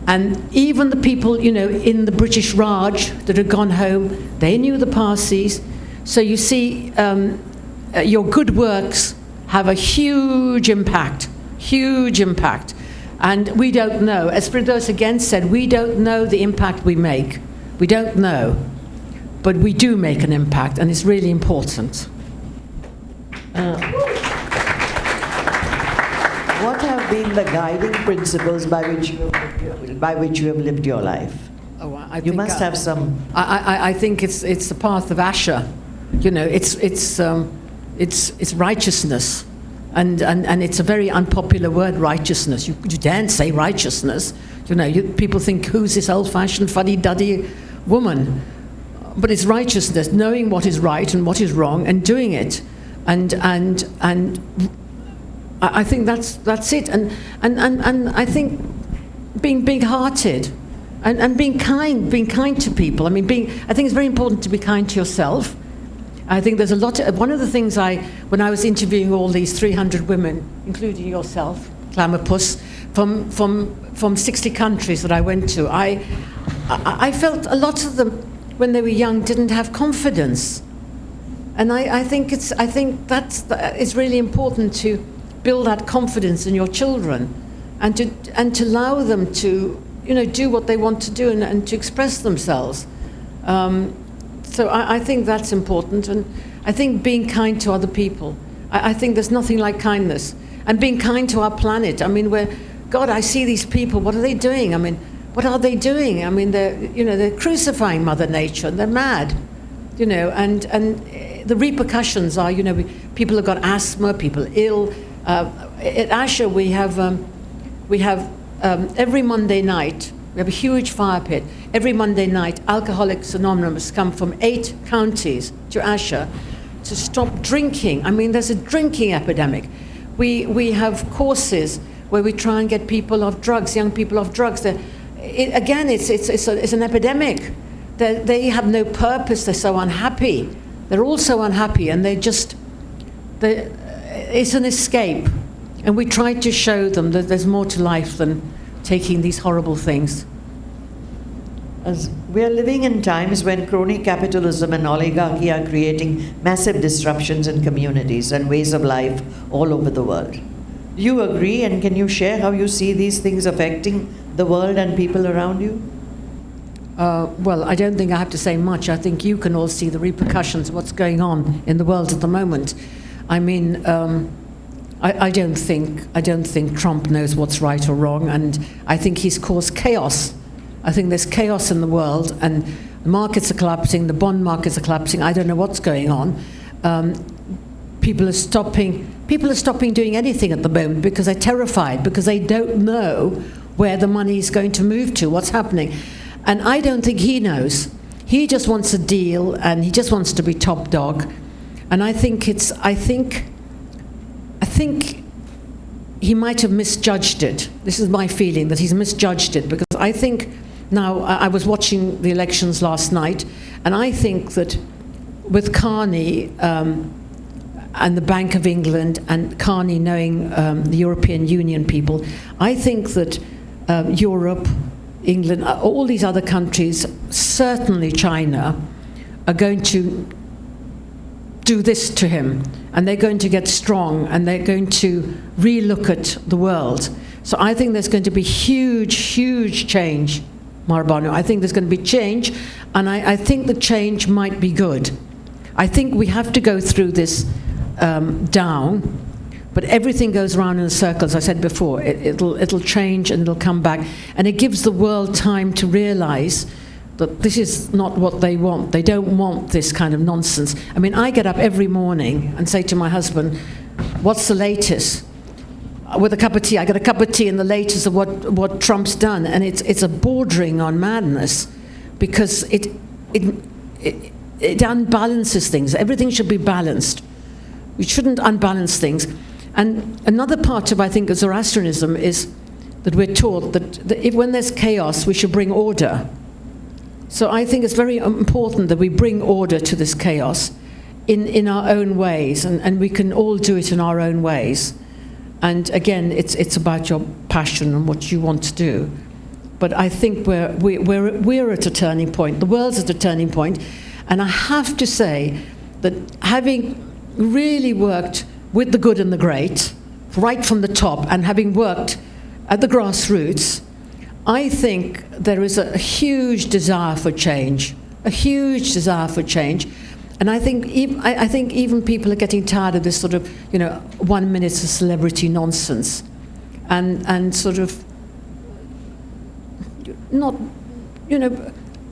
And even the people, you know, in the British Raj that had gone home, they knew the Parsis. So you see, your good works have a huge impact. And we don't know, as Firdaus again said, we don't know the impact we make. We don't know, but we do make an impact, and it's really important. What have been the guiding principles by which you have lived your life? Oh, you must have some. I think it's the path of Asher. You know, it's righteousness, and it's a very unpopular word, righteousness. You daren't say righteousness. You know, people think, who's this old-fashioned, fuddy-duddy woman? But it's righteousness, knowing what is right and what is wrong, and doing it. And I think that's it. And I think being big-hearted and being kind to people. I mean, I think it's very important to be kind to yourself. I think there's a lot. One of the things when I was interviewing all these 300 women, including yourself, Clamapus, from 60 countries that I went to, I felt a lot of them, when they were young, didn't have confidence, and I think it's really important to build that confidence in your children, and to allow them to, you know, do what they want to do and to express themselves. So I think that's important, and I think being kind to other people. I think there's nothing like kindness, and being kind to our planet. I mean, God, I see these people. What are they doing? I mean, what are they doing? I mean, they're crucifying Mother Nature. They're mad, you know. And the repercussions are, you know, people have got asthma, people ill. At Asher, we have every Monday night We have a huge fire pit. Every Monday night, Alcoholics Anonymous come from 8 counties to Asher to stop drinking. I mean, there's a drinking epidemic. We have courses where we try and get people off drugs, young people off drugs. It's an epidemic. They have no purpose. They're so unhappy. They're all so unhappy, and it's an escape. And we try to show them that there's more to life than taking these horrible things. As we are living in times when crony capitalism and oligarchy are creating massive disruptions in communities and ways of life all over the world. Do you agree, and can you share how you see these things affecting the world and people around you? Well, I don't think I have to say much. I think you can all see the repercussions of what's going on in the world at the moment. I mean, I don't think Trump knows what's right or wrong, and I think he's caused chaos. I think there's chaos in the world, and the markets are collapsing, the bond markets are collapsing. I don't know what's going on. People are stopping doing anything at the moment because they're terrified, because they don't know where the money is going to move to, what's happening. And I don't think he knows. He just wants a deal, and he just wants to be top dog. And I think he might have misjudged it. This is my feeling, that he's misjudged it, because I think now, I was watching the elections last night, and I think that with Carney and the Bank of England, and Carney knowing the European Union people, I think that Europe, England, all these other countries, certainly China, are going to do this to him, and they're going to get strong, and they're going to relook at the world. So I think there's going to be huge change, Mahabanoo. I think there's going to be change, and I think the change might be good. I think we have to go through this down, but everything goes around in circles. I said before, it'll change and it'll come back, and it gives the world time to realize that this is not what they want. They don't want this kind of nonsense. I mean, I get up every morning and say to my husband, what's the latest? With a cup of tea. I get a cup of tea and the latest of what Trump's done, and it's a bordering on madness, because it unbalances things. Everything should be balanced. We shouldn't unbalance things. And another part of, I think, Zoroastrianism is that we're taught that when there's chaos, we should bring order. So I think it's very important that we bring order to this chaos in our own ways, and we can all do it in our own ways. And again, it's about your passion and what you want to do. But I think we're at a turning point. The world's at a turning point, and I have to say that having really worked with the good and the great, right from the top, and having worked at the grassroots, I think there is a huge desire for change, And I think even people are getting tired of this sort of, 1 minute of celebrity nonsense, and sort of not,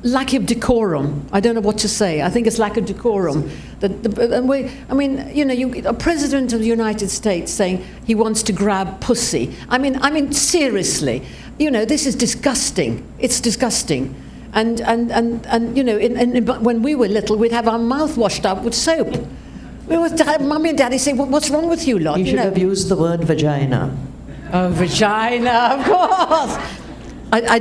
lack of decorum. I don't know what to say. I think it's lack of decorum. A president of the United States saying he wants to grab pussy. I mean, seriously, this is disgusting. It's disgusting. And when we were little, we'd have our mouth washed up with soap. Mummy and Daddy say, "What's wrong with you lot?" You should have used the word vagina. Oh, vagina, of course. I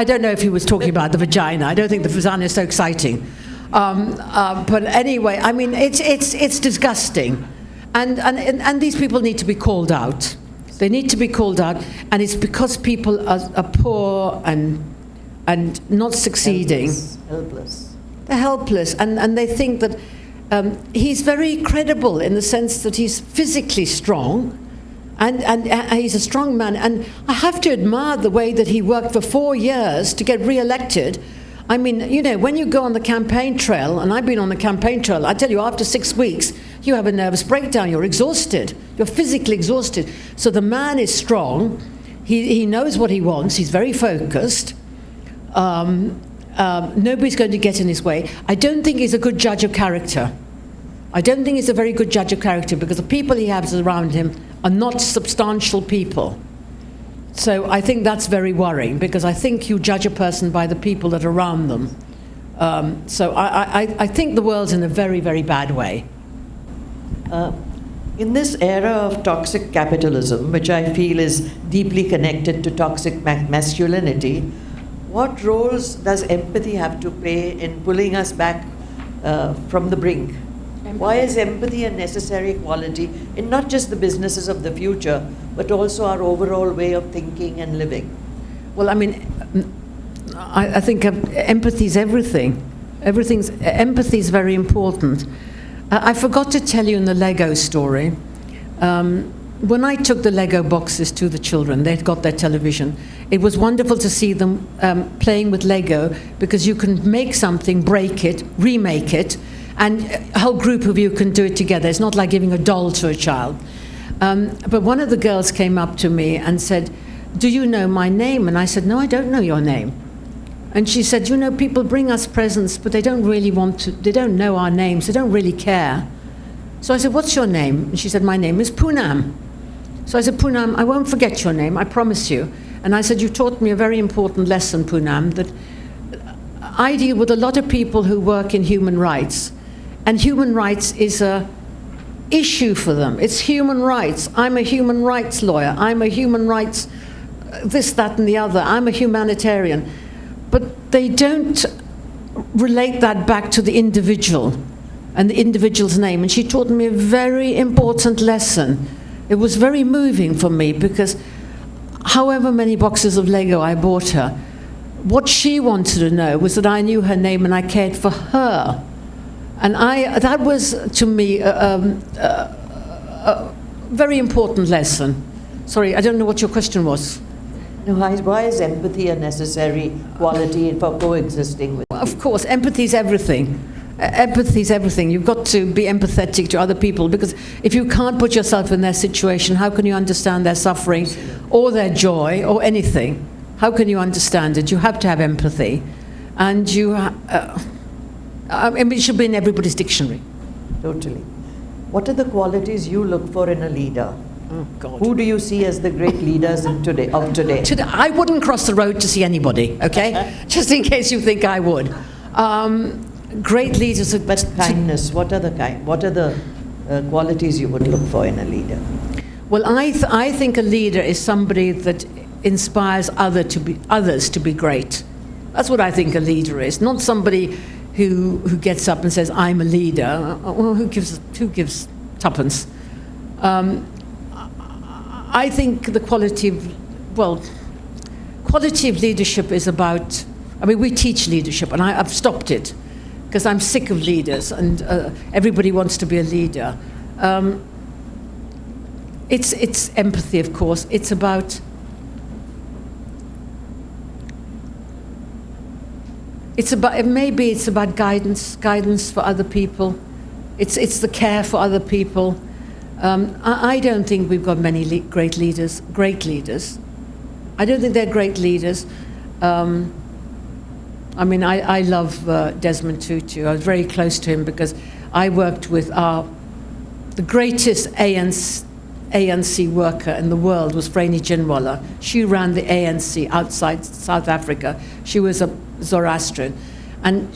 don't know if he was talking about the vagina. I don't think the vagina is so exciting. But anyway, I mean, it's disgusting, and these people need to be called out. They need to be called out, and it's because people are poor and not succeeding. Helpless. They're helpless, and they think that he's very credible in the sense that he's physically strong, and he's a strong man. And I have to admire the way that he worked for 4 years to get re-elected. I mean, when you go on the campaign trail, and I've been on the campaign trail, I tell you, after 6 weeks, you have a nervous breakdown. You're exhausted. You're physically exhausted. So the man is strong. He knows what he wants. He's very focused. Nobody's going to get in his way. I don't think he's a good judge of character. I don't think he's a very good judge of character, because the people he has around him are not substantial people. So I think that's very worrying, because I think you judge a person by the people that are around them. So I think the world's in a very, very bad way. In this era of toxic capitalism, which I feel is deeply connected to toxic masculinity, what roles does empathy have to play in pulling us back from the brink? Why is empathy a necessary quality in not just the businesses of the future, but also our overall way of thinking and living? Well, I mean, I think empathy is everything. Empathy is very important. I forgot to tell you in the Lego story, when I took the Lego boxes to the children, they'd got their television. It was wonderful to see them playing with Lego, because you can make something, break it, remake it, and a whole group of you can do it together. It's not like giving a doll to a child. But one of the girls came up to me and said, "Do you know my name?" And I said, "No, I don't know your name." And she said, "You know, people bring us presents, but they don't really want to, they don't know our names, they don't really care." So I said, "What's your name?" And she said, "My name is Poonam." So I said, "Poonam, I won't forget your name, I promise you." And I said, "You taught me a very important lesson, Poonam, that I deal with a lot of people who work in human rights, and human rights is a issue for them. It's human rights. I'm a human rights lawyer. I'm a human rights this, that, and the other. I'm a humanitarian." But they don't relate that back to the individual and the individual's name. And she taught me a very important lesson. It was very moving for me, because however many boxes of Lego I bought her, what she wanted to know was that I knew her name and I cared for her. And that was, to me, a very important lesson. Sorry, I don't know what your question was. No, why is empathy a necessary quality for coexisting with? Of course, empathy is everything. Empathy is everything. You've got to be empathetic to other people, because if you can't put yourself in their situation, how can you understand their suffering or their joy or anything? How can you understand it? You have to have empathy. And it should be in everybody's dictionary. Totally. What are the qualities you look for in a leader? Oh, God. Who do you see as the great leaders of today? I wouldn't cross the road to see anybody, okay? Just in case you think I would. Great leaders. But kindness, what are the qualities you would look for in a leader? Well, I think a leader is somebody that inspires others to be great. That's what I think a leader is. Not somebody who gets up and says, "I'm a leader." Well, who gives tuppence? I think the quality of leadership is about, I mean, we teach leadership, and I've stopped it, because I'm sick of leaders, and everybody wants to be a leader. It's empathy, of course. It's about maybe it's about guidance for other people. It's the care for other people. I don't think we've got many great leaders. I don't think they're great leaders. I mean, I love Desmond Tutu. I was very close to him because I worked with the greatest ANC worker in the world was Freni Ginwala. She ran the ANC outside South Africa. She was a Zoroastrian. And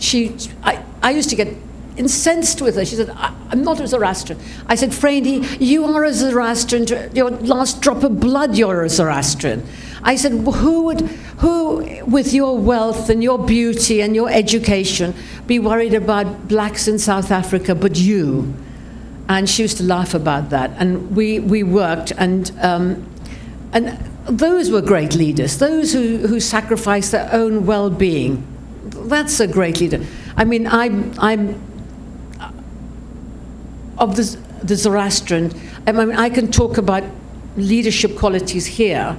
I used to get incensed with her. She said, "I'm not a Zoroastrian." I said, "Freni, you are a Zoroastrian. To your last drop of blood, you're a Zoroastrian." I said, who with your wealth and your beauty and your education, be worried about blacks in South Africa but you? And she used to laugh about that. And we worked, and those were great leaders, those who sacrificed their own well-being. That's a great leader. I mean, I'm of the Zoroastrian. I mean, I can talk about leadership qualities here,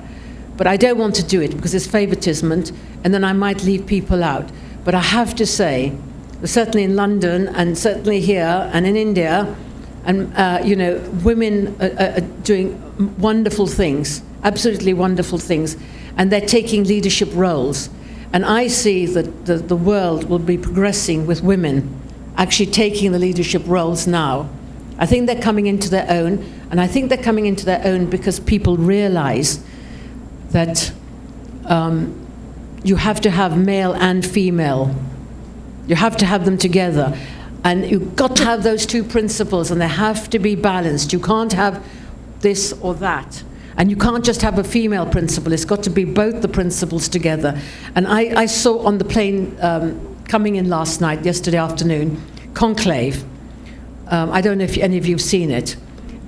but I don't want to do it because it's favoritism, and then I might leave people out. But I have to say, certainly in London, and certainly here, and in India, and women are doing wonderful things, absolutely wonderful things, and they're taking leadership roles. And I see that the world will be progressing with women actually taking the leadership roles now. I think they're coming into their own, and I think they're coming into their own because people realize that you have to have male and female. You have to have them together. And you've got to have those two principles, and they have to be balanced. You can't have this or that. And you can't just have a female principle. It's got to be both the principles together. And I saw on the plane coming in yesterday afternoon, Conclave. I don't know if any of you have seen it.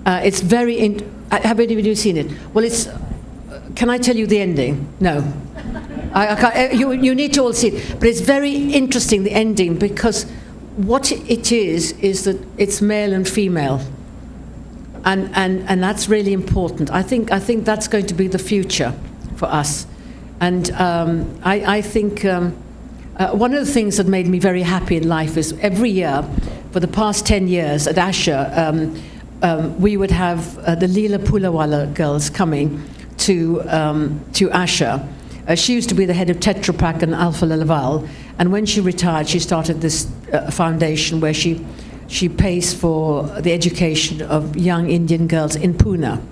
It's very... have any of you seen it? Well, it's... can I tell you the ending? No. I can't, you need to all see it. But it's very interesting, the ending, because what it is that it's male and female. And that's really important. I think that's going to be the future for us. And I think one of the things that made me very happy in life is every year, for the past 10 years at Asher, we would have the Leela Pulawala girls coming to Asher. She used to be the head of Tetra Pak and Alpha Laval, and when she retired, she started this foundation where she pays for the education of young Indian girls in Pune.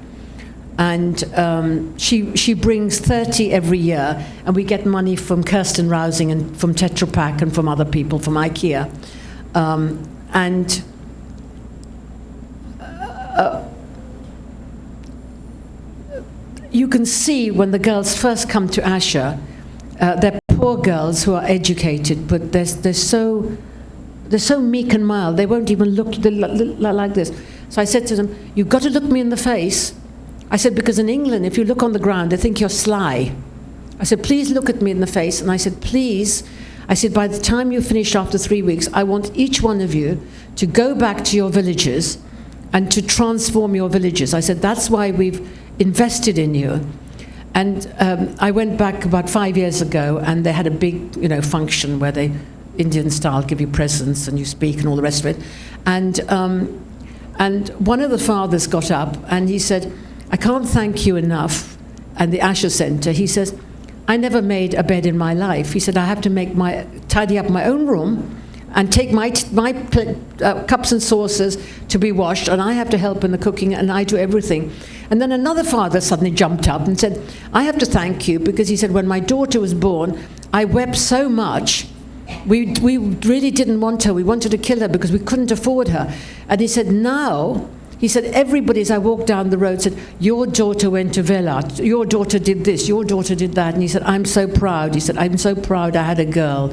And she brings 30 every year, and we get money from Kirsten Rousing and from Tetra Pak and from other people, from IKEA. You can see when the girls first come to Asher, they're poor girls who are educated, but they're so meek and mild. They won't even look like this. So I said to them, "You've got to look me in the face." I said, because in England, if you look on the ground, they think you're sly. I said, "Please look at me in the face." And I said, "Please," I said, "by the time you finish after 3 weeks, I want each one of you to go back to your villages and to transform your villages." I said, "That's why we've invested in you." And I went back about 5 years ago, and they had a big, function where they, Indian style, give you presents and you speak and all the rest of it. And one of the fathers got up and he said, "I can't thank you enough." And the Asher Center, he says, "I never made a bed in my life." He said, "I have to tidy up my own room and take my cups and saucers to be washed, and I have to help in the cooking, and I do everything." And then another father suddenly jumped up and said, "I have to thank you," because he said, "When my daughter was born, I wept so much. We really didn't want her. We wanted to kill her because we couldn't afford her." And he said, "Now," he said, "everybody, as I walked down the road, said, 'Your daughter went to Vela. Your daughter did this. Your daughter did that.'" And he said, "I'm so proud." He said, "I'm so proud I had a girl."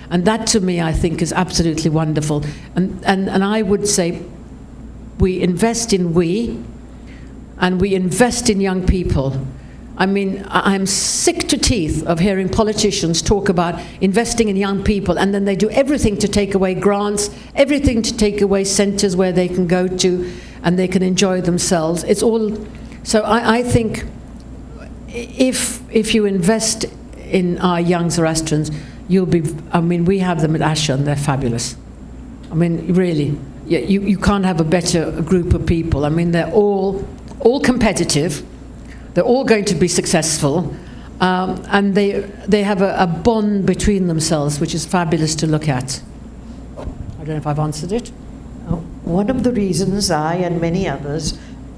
And that, to me, I think is absolutely wonderful. And I would say we invest in and we invest in young people. I mean, I'm sick to teeth of hearing politicians talk about investing in young people, and then they do everything to take away grants, everything to take away centres where they can go to and they can enjoy themselves. It's all. So I think if you invest in our young Zoroastrians, you'll be. I mean, we have them at Asher, and they're fabulous. I mean, really, you can't have a better group of people. I mean, they're all competitive. They're all going to be successful, and they have a bond between themselves, which is fabulous to look at. I don't know if I've answered it. One of the reasons I and many others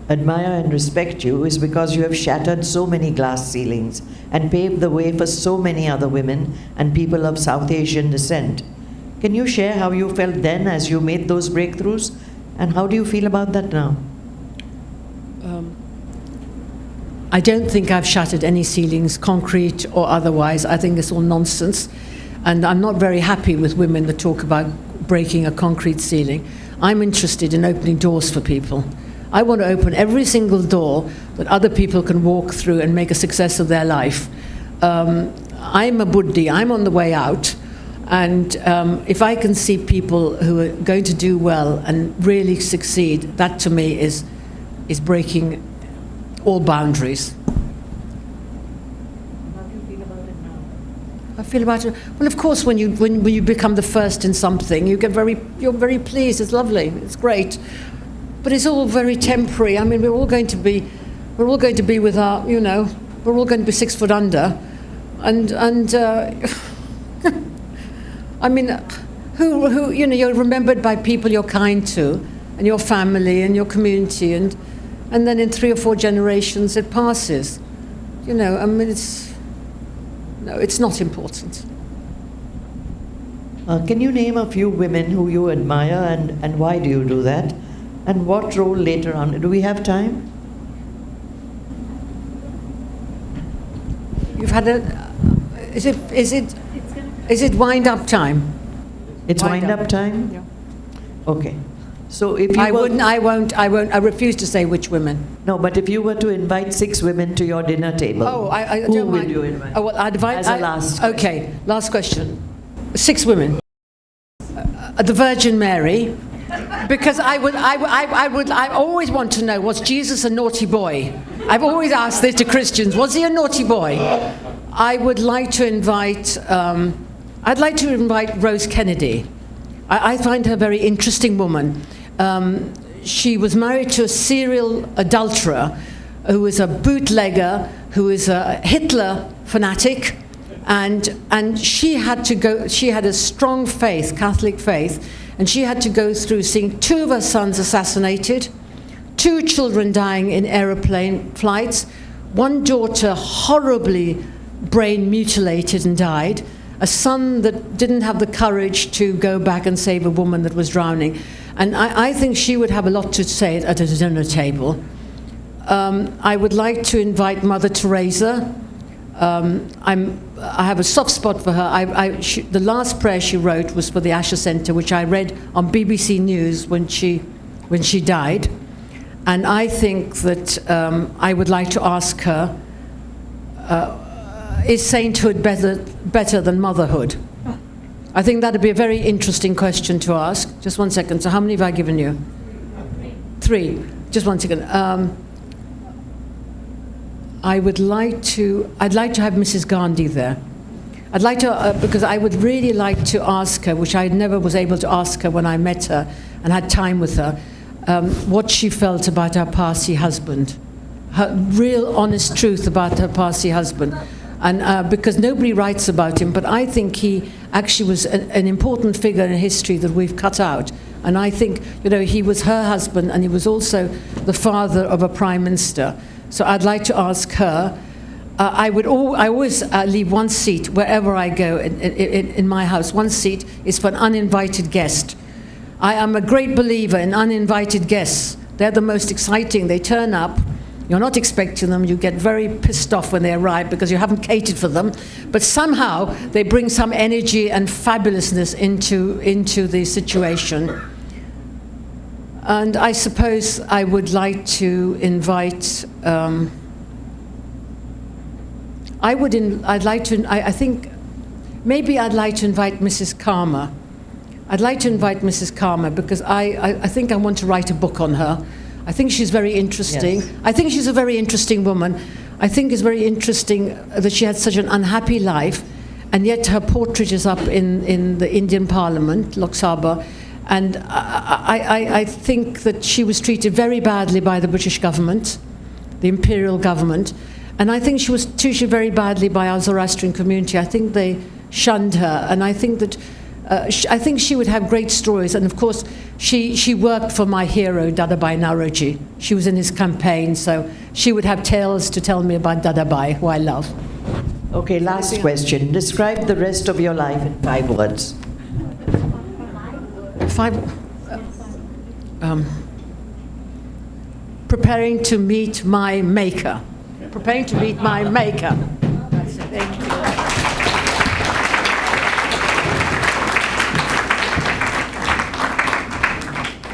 admire and respect you is because you have shattered so many glass ceilings and paved the way for so many other women and people of South Asian descent. Can you share how you felt then as you made those breakthroughs, and how do you feel about that now? I don't think I've shattered any ceilings, concrete or otherwise. I think it's all nonsense. And I'm not very happy with women that talk about breaking a concrete ceiling. I'm interested in opening doors for people. I want to open every single door that other people can walk through and make a success of their life. I'm a buddhi, I'm on the way out. And if I can see people who are going to do well and really succeed, that to me is breaking all boundaries. How do you feel about it now? I feel about it. Well, of course, when you become the first in something, you're very pleased. It's lovely. It's great, but it's all very temporary. I mean, we're all going to be with our, we're all going to be 6 foot under, and I mean, who you're remembered by people you're kind to, and your family and your community, and then in 3 or 4 generations it passes. you know, I mean, it's not important. Can you name a few women who you admire, and why do you do that? And what role later on? Do we have time? You've had is it wind up time? It's wind up time? Yeah. Okay. So if you I won't, I refuse to say which women. No, but if you were to invite 6 women to your dinner table, I who don't will mind. you invite? Oh, well, I'd invite, As a last question. Okay, last question. 6 women. The Virgin Mary, because I always want to know, was Jesus a naughty boy? I've always asked this to Christians. Was he a naughty boy? I would like to invite, I'd like to invite Rose Kennedy. I find her a very interesting woman. She was married to a serial adulterer who was a bootlegger, who is a Hitler fanatic, and she had to go, she had a strong faith, Catholic faith, and she had to go through seeing 2 of her sons assassinated, 2 children dying in aeroplane flights, 1 daughter horribly brain mutilated and died, a son that didn't have the courage to go back and save a woman that was drowning. And I think she would have a lot to say at a dinner table. I would like to invite Mother Teresa. I have a soft spot for her. The last prayer she wrote was for the Asher Centre, which I read on BBC News when she died. And I think that I would like to ask her, is sainthood better than motherhood? I think that would be a very interesting question to ask. Just one second. So how many have I given you? 3. Just one second. I'd like to have Mrs. Gandhi there. I'd like to, because I would really like to ask her, which I never was able to ask her when I met her and had time with her, what she felt about her Parsi husband. Her real honest truth about her Parsi husband. And because nobody writes about him, but I think he actually was an important figure in history that we've cut out. And I think, you know, he was her husband, and he was also the father of a prime minister. So I'd like to ask her. I always leave 1 seat wherever I go in my house. 1 seat is for an uninvited guest. I am a great believer in uninvited guests. They're the most exciting. They turn up. You're not expecting them. You get very pissed off when they arrive because you haven't catered for them. But somehow they bring some energy and fabulousness into the situation. And I suppose I would like to invite. I think maybe I'd like to invite Mrs. Karma. I'd like to invite Mrs. Karma because I think I want to write a book on her. I think she's very interesting. Yes. I think she's a very interesting woman. I think it's very interesting that she had such an unhappy life, and yet her portrait is up in the Indian Parliament, Lok Sabha. And I think that she was treated very badly by the British government, the imperial government. And I think she was treated very badly by our Zoroastrian community. I think they shunned her. And I think that I think she would have great stories. And of course, she worked for my hero, Dadabai Nauroji. She was in his campaign, so she would have tales to tell me about Dadabai, who I love. Okay, last question. Describe the rest of your life in 5 words. 5. Preparing to meet my maker. Preparing to meet my maker. That's it. Thank you.